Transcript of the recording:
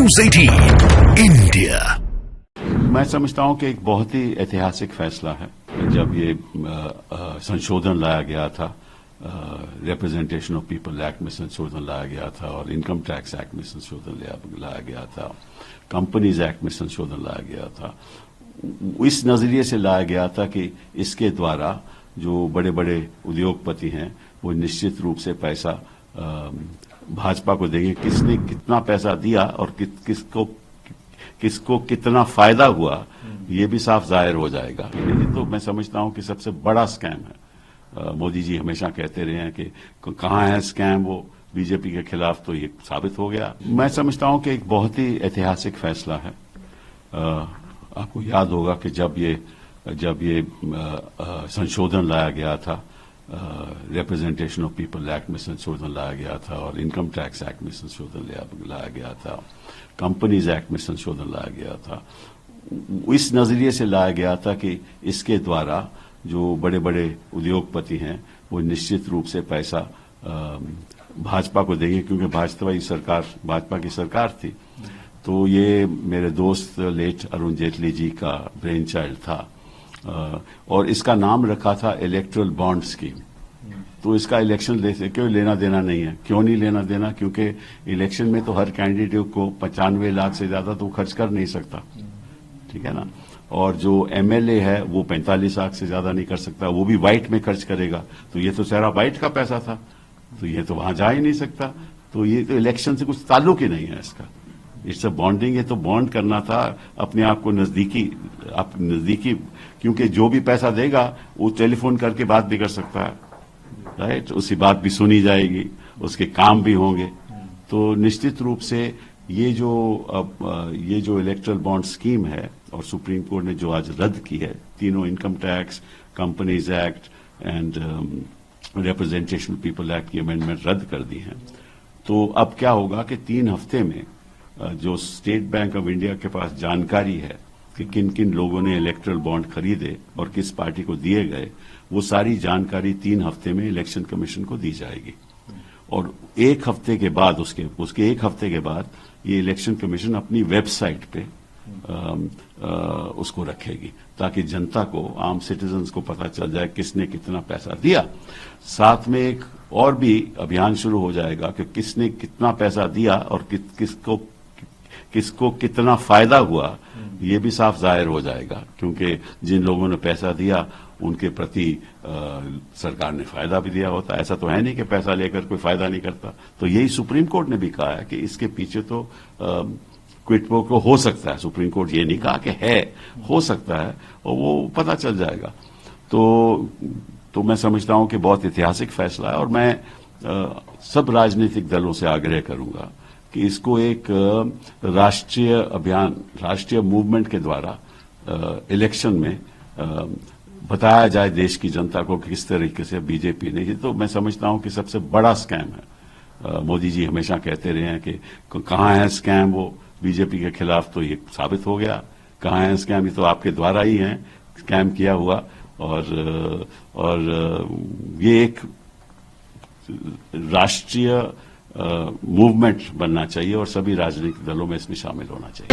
News 18 India. मैं समझता हूं कि एक बहुत ही ऐतिहासिक फैसला है जब ये संशोधन लाया गया था, रिप्रेजेंटेशन ऑफ पीपल एक्ट में संशोधन लाया गया था और इनकम टैक्स एक्ट में संशोधन लाया गया था, कंपनीज एक्ट में संशोधन लाया गया था। इस नजरिए से लाया गया था कि इसके द्वारा जो बड़े बड़े उद्योगपति हैं वो निश्चित रूप से पैसा भाजपा को देंगे। किसने कितना पैसा दिया और किसको कितना फायदा हुआ ये भी साफ जाहिर हो जाएगा। ये तो मैं समझता हूं कि सबसे बड़ा स्कैम है। मोदी जी हमेशा कहते रहे हैं कि कहां है स्कैम, वो बीजेपी के खिलाफ, तो ये साबित हो गया। मैं समझता हूं कि एक बहुत ही ऐतिहासिक फैसला है। आपको याद होगा कि जब ये संशोधन लाया गया था, रिप्रेजेंटेशन ऑफ पीपल एक्ट में संशोधन लाया गया था और इनकम टैक्स एक्ट में संशोधन लाया गया था, कंपनीज एक्ट में संशोधन लाया गया था। इस नजरिए से लाया गया था कि इसके द्वारा जो बड़े बड़े उद्योगपति हैं वो निश्चित रूप से पैसा भाजपा को देंगे, क्योंकि भाजपा की सरकार थी। तो ये मेरे दोस्त लेट अरुण जेटली जी का ब्रेन चाइल्ड था और इसका नाम रखा था इलेक्ट्रल बॉन्ड स्कीम। तो इसका इलेक्शन क्यों लेना देना नहीं है? क्यों नहीं लेना देना? क्योंकि इलेक्शन में तो हर कैंडिडेट को 95 लाख से ज्यादा तो खर्च कर नहीं सकता, ठीक है ना। और जो एमएलए है वो 45 लाख से ज्यादा नहीं कर सकता, वो भी वाइट में खर्च करेगा। तो ये तो सारा वाइट का पैसा था, तो ये तो वहां जा ही नहीं सकता। तो ये तो इलेक्शन से कुछ ताल्लुक ही नहीं है इसका। It's a bonding. ये तो बॉन्ड करना था अपने आप को नजदीकी, क्योंकि जो भी पैसा देगा वो टेलीफोन करके बात भी कर सकता है, राइट। उसकी बात भी सुनी जाएगी, उसके काम भी होंगे। तो निश्चित रूप से ये जो इलेक्ट्रल बॉन्ड स्कीम है और सुप्रीम कोर्ट ने जो आज रद्द की है, तीनों income tax, companies act and representation people act की अमेंडमेंट रद्द कर दी है। तो अब क्या होगा कि 3 हफ्ते में जो स्टेट बैंक ऑफ इंडिया के पास जानकारी है कि किन किन लोगों ने इलेक्ट्रल बॉन्ड खरीदे और किस पार्टी को दिए गए, वो सारी जानकारी 3 हफ्ते में इलेक्शन कमीशन को दी जाएगी। और 1 हफ्ते के बाद उसके 1 हफ्ते के बाद ये इलेक्शन कमीशन अपनी वेबसाइट पे उसको रखेगी, ताकि जनता को, आम सिटीजन्स को पता चल जाए किसने कितना पैसा दिया। साथ में एक और भी अभियान शुरू हो जाएगा कि किसने कितना पैसा दिया और किसको कितना फायदा हुआ, ये भी साफ जाहिर हो जाएगा। क्योंकि जिन लोगों ने पैसा दिया उनके प्रति सरकार ने फायदा भी दिया होता है। ऐसा तो है नहीं कि पैसा लेकर कोई फायदा नहीं करता। तो यही सुप्रीम कोर्ट ने भी कहा है कि इसके पीछे तो क्विड प्रो क्वो हो सकता है। सुप्रीम कोर्ट ये नहीं कहा कि है, हो सकता है, और वो पता चल जाएगा। तो मैं समझता हूं कि बहुत ऐतिहासिक फैसला है और मैं सब राजनीतिक दलों से आग्रह करूंगा कि इसको एक राष्ट्रीय अभियान, राष्ट्रीय मूवमेंट के द्वारा इलेक्शन में बताया जाए देश की जनता को कि किस तरीके से बीजेपी ने, ये तो मैं समझता हूं कि सबसे बड़ा स्कैम है। मोदी जी हमेशा कहते रहे हैं कि कहां है स्कैम, वो बीजेपी के खिलाफ, तो ये साबित हो गया। कहां है स्कैम, ये तो आपके द्वारा ही है स्कैम किया हुआ। और ये एक राष्ट्रीय मूवमेंट बनना चाहिए और सभी राजनीतिक दलों में इसमें शामिल होना चाहिए।